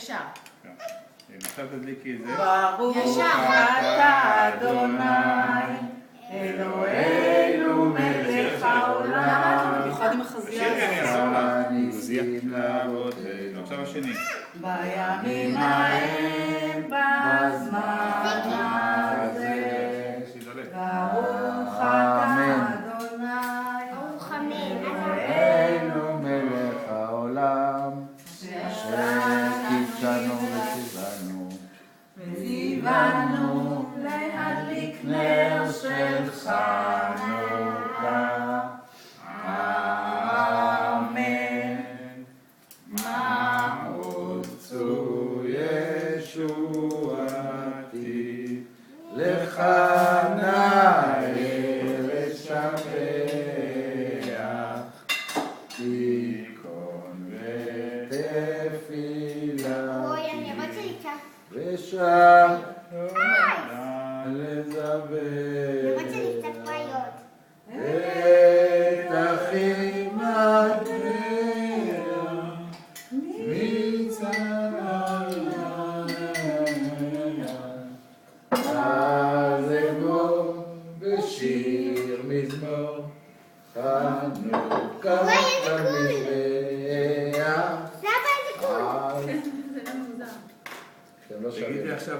ישר. עכשיו תדליקי את זה. ברוך אתה אדוני, אלוהינו מלך העולם. במיוחד עם החזייה ניסים לאבותינו. עכשיו השני. בימים ההם בזמן הזה, ברוך אתה אדוני, אלוהינו מלך העולם, אשר קידשנו וציוונו, וציוונו להדליק נר של חנוכה. אמן. מעוצו ישועתי, לך נאה לשבח, תיקון ותפילה, ושם לדבר, את אחים מטבע, אז אגמור בשיר מזמור, חנוכה במזבח. זה לא מוזר. אתם לא תגידי שומעים. עכשיו.